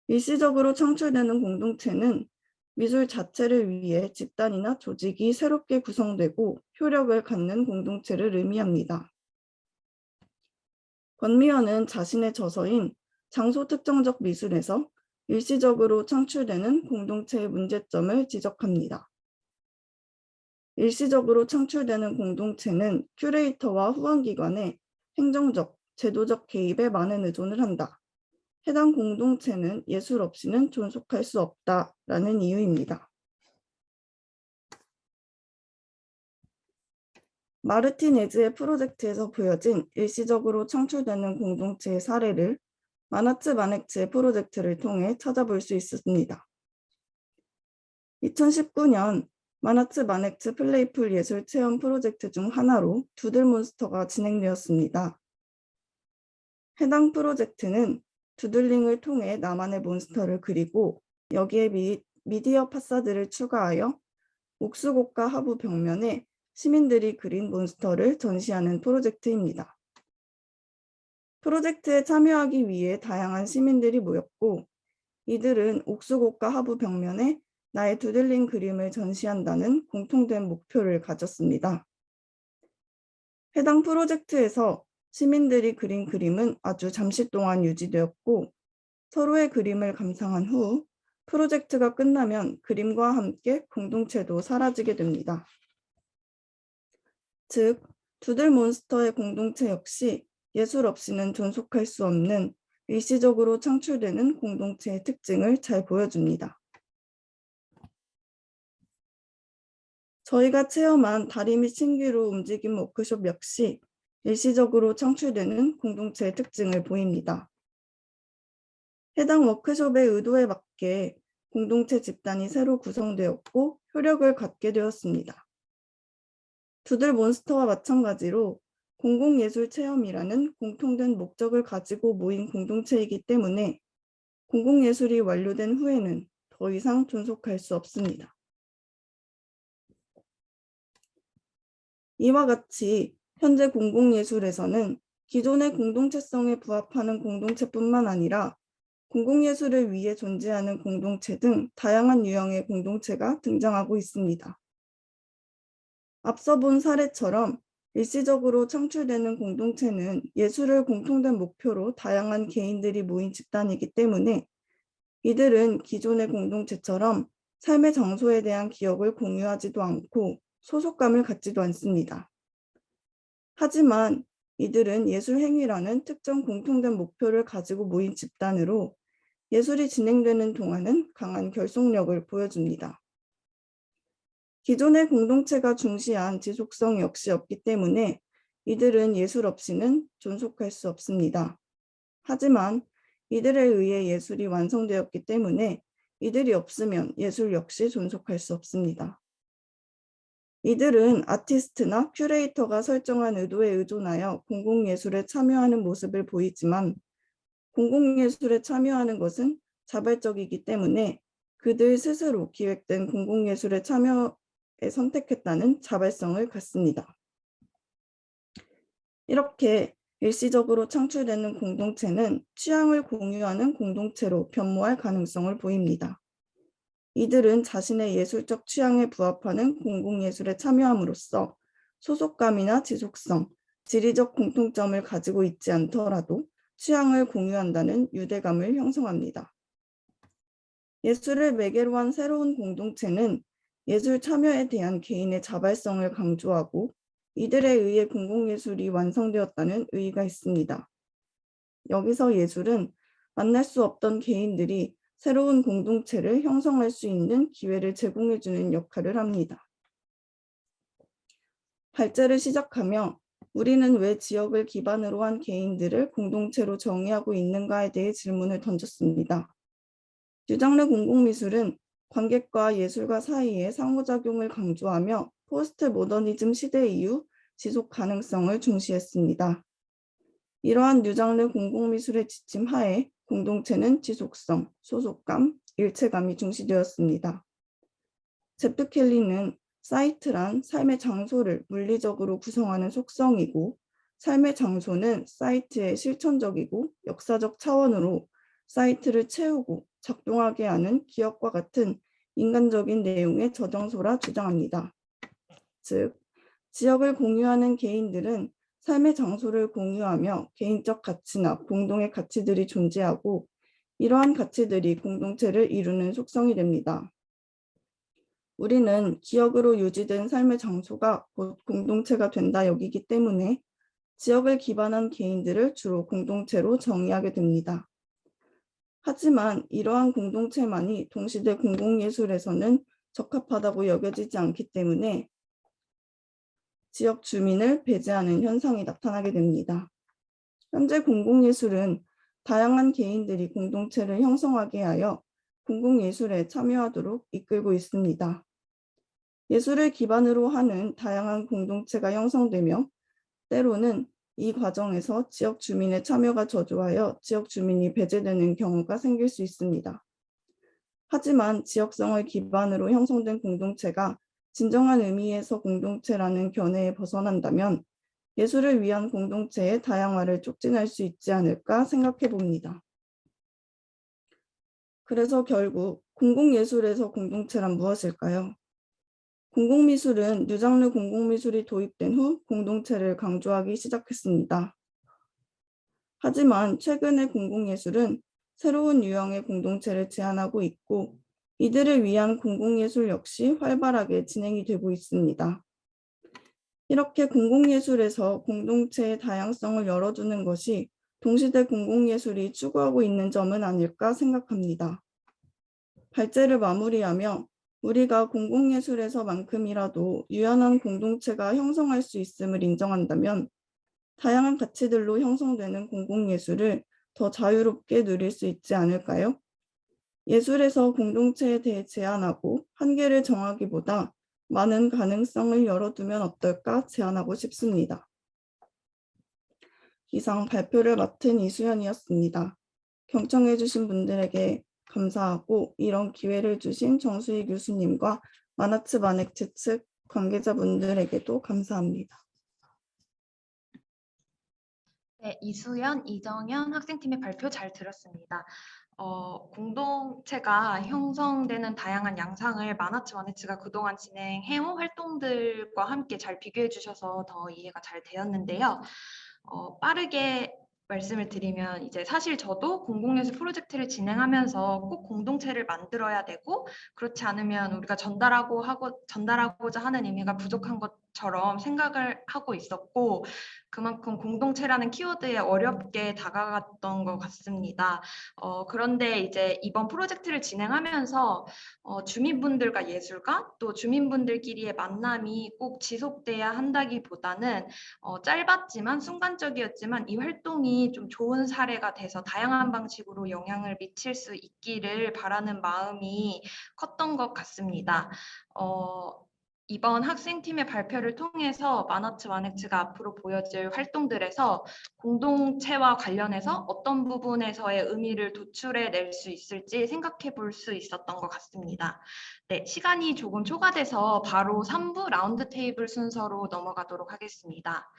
일시적으로 창출되는 공동체는 미술 자체를 위해 집단이나 조직이 새롭게 구성되고 효력을 갖는 공동체를 의미합니다. 권미원은 자신의 저서인 장소 특정적 미술에서 일시적으로 창출되는 공동체의 문제점을 지적합니다. 일시적으로 창출되는 공동체는 큐레이터와 후원기관의 행정적, 제도적 개입에 많은 의존을 한다. 해당 공동체는 예술 없이는 존속할 수 없다라는 이유입니다. 마르티네즈의 프로젝트에서 보여진 일시적으로 창출되는 공동체의 사례를 마나츠 마넥츠의 프로젝트를 통해 찾아볼 수 있습니다. 2019년 마나츠 마넥츠 플레이풀 예술 체험 프로젝트 중 하나로 두들몬스터가 진행되었습니다. 해당 프로젝트는 두들링을 통해 나만의 몬스터를 그리고 여기에 미디어 파사드를 추가하여 옥수곡과 하부 벽면에 시민들이 그린 몬스터를 전시하는 프로젝트입니다. 프로젝트에 참여하기 위해 다양한 시민들이 모였고 이들은 옥수곡과 하부 벽면에 나의 두들링 그림을 전시한다는 공통된 목표를 가졌습니다. 해당 프로젝트에서 시민들이 그린 그림은 아주 잠시 동안 유지되었고 서로의 그림을 감상한 후 프로젝트가 끝나면 그림과 함께 공동체도 사라지게 됩니다. 즉, 두들몬스터의 공동체 역시 예술 없이는 존속할 수 없는 일시적으로 창출되는 공동체의 특징을 잘 보여줍니다. 저희가 체험한 다리 및 신기루 움직임 워크숍 역시 일시적으로 창출되는 공동체의 특징을 보입니다. 해당 워크숍의 의도에 맞게 공동체 집단이 새로 구성되었고 효력을 갖게 되었습니다. 두들몬스터와 마찬가지로 공공예술 체험이라는 공통된 목적을 가지고 모인 공동체이기 때문에 공공예술이 완료된 후에는 더 이상 존속할 수 없습니다. 이와 같이 현재 공공예술에서는 기존의 공동체성에 부합하는 공동체뿐만 아니라 공공예술을 위해 존재하는 공동체 등 다양한 유형의 공동체가 등장하고 있습니다. 앞서 본 사례처럼 일시적으로 창출되는 공동체는 예술을 공통된 목표로 다양한 개인들이 모인 집단이기 때문에 이들은 기존의 공동체처럼 삶의 장소에 대한 기억을 공유하지도 않고 소속감을 갖지도 않습니다. 하지만 이들은 예술 행위라는 특정 공통된 목표를 가지고 모인 집단으로 예술이 진행되는 동안은 강한 결속력을 보여줍니다. 기존의 공동체가 중시한 지속성 역시 없기 때문에 이들은 예술 없이는 존속할 수 없습니다. 하지만 이들에 의해 예술이 완성되었기 때문에 이들이 없으면 예술 역시 존속할 수 없습니다. 이들은 아티스트나 큐레이터가 설정한 의도에 의존하여 공공예술에 참여하는 모습을 보이지만 공공예술에 참여하는 것은 자발적이기 때문에 그들 스스로 기획된 공공예술에 참여에 선택했다는 자발성을 갖습니다. 이렇게 일시적으로 창출되는 공동체는 취향을 공유하는 공동체로 변모할 가능성을 보입니다. 이들은 자신의 예술적 취향에 부합하는 공공예술에 참여함으로써 소속감이나 지속성, 지리적 공통점을 가지고 있지 않더라도 취향을 공유한다는 유대감을 형성합니다. 예술을 매개로 한 새로운 공동체는 예술 참여에 대한 개인의 자발성을 강조하고 이들에 의해 공공예술이 완성되었다는 의의가 있습니다. 여기서 예술은 만날 수 없던 개인들이 새로운 공동체를 형성할 수 있는 기회를 제공해주는 역할을 합니다. 발제를 시작하며 우리는 왜 지역을 기반으로 한 개인들을 공동체로 정의하고 있는가에 대해 질문을 던졌습니다. 뉴장르 공공미술은 관객과 예술가 사이의 상호작용을 강조하며 포스트 모더니즘 시대 이후 지속 가능성을 중시했습니다. 이러한 뉴장르 공공미술의 지침 하에 공동체는 지속성, 소속감, 일체감이 중시되었습니다. 제프 켈리는 사이트란 삶의 장소를 물리적으로 구성하는 속성이고 삶의 장소는 사이트의 실천적이고 역사적 차원으로 사이트를 채우고 작동하게 하는 기억과 같은 인간적인 내용의 저장소라 주장합니다. 즉, 지역을 공유하는 개인들은 삶의 장소를 공유하며 개인적 가치나 공동의 가치들이 존재하고 이러한 가치들이 공동체를 이루는 속성이 됩니다. 우리는 기억으로 유지된 삶의 장소가 곧 공동체가 된다 여기기 때문에 지역을 기반한 개인들을 주로 공동체로 정의하게 됩니다. 하지만 이러한 공동체만이 동시대 공공예술에서는 적합하다고 여겨지지 않기 때문에 지역 주민을 배제하는 현상이 나타나게 됩니다. 현재 공공예술은 다양한 개인들이 공동체를 형성하게 하여 공공예술에 참여하도록 이끌고 있습니다. 예술을 기반으로 하는 다양한 공동체가 형성되며 때로는 이 과정에서 지역 주민의 참여가 저조하여 지역 주민이 배제되는 경우가 생길 수 있습니다. 하지만 지역성을 기반으로 형성된 공동체가 진정한 의미에서 공동체라는 견해에 벗어난다면 예술을 위한 공동체의 다양화를 촉진할 수 있지 않을까 생각해 봅니다. 그래서 결국 공공예술에서 공동체란 무엇일까요? 공공미술은 뉴장르 공공미술이 도입된 후 공동체를 강조하기 시작했습니다. 하지만 최근의 공공예술은 새로운 유형의 공동체를 제안하고 있고 이들을 위한 공공예술 역시 활발하게 진행이 되고 있습니다. 이렇게 공공예술에서 공동체의 다양성을 열어두는 것이 동시대 공공예술이 추구하고 있는 점은 아닐까 생각합니다. 발제를 마무리하며 우리가 공공예술에서만큼이라도 유연한 공동체가 형성할 수 있음을 인정한다면 다양한 가치들로 형성되는 공공예술을 더 자유롭게 누릴 수 있지 않을까요? 예술에서 공동체에 대해 제안하고 한계를 정하기보다 많은 가능성을 열어두면 어떨까 제안하고 싶습니다. 이상 발표를 맡은 이수연이었습니다. 경청해 주신 분들에게 감사하고 이런 기회를 주신 정수희 교수님과 만화츠 마넥츠 측 관계자분들에게도 감사합니다. 네, 이수연, 이정현 학생팀의 발표 잘 들었습니다. 공동체가 형성되는 다양한 양상을 만화츠 마네츠가 그동안 진행해온 활동들과 함께 잘 비교해 주셔서 더 이해가 잘 되었는데요. 빠르게 말씀을 드리면 이제 사실 저도 공공예술 프로젝트를 진행하면서 꼭 공동체를 만들어야 되고 그렇지 않으면 우리가 전달하고자 하는 의미가 부족한 것처럼 생각을 하고 있었고 그만큼 공동체라는 키워드에 어렵게 다가갔던 것 같습니다. 그런데 이제 이번 프로젝트를 진행하면서 주민분들과 예술가 또 주민분들끼리의 만남이 꼭 지속돼야 한다기보다는 짧았지만 순간적이었지만 이 활동이 좀 좋은 사례가 돼서 다양한 방식으로 영향을 미칠 수 있기를 바라는 마음이 컸던 것 같습니다. 이번 학생팀의 발표를 통해서 만화츠 마넥츠가 앞으로 보여줄 활동들에서 공동체와 관련해서 어떤 부분에서의 의미를 도출해낼 수 있을지 생각해 볼 수 있었던 것 같습니다. 네, 시간이 조금 초과돼서 바로 3부 라운드 테이블 순서로 넘어가도록 하겠습니다.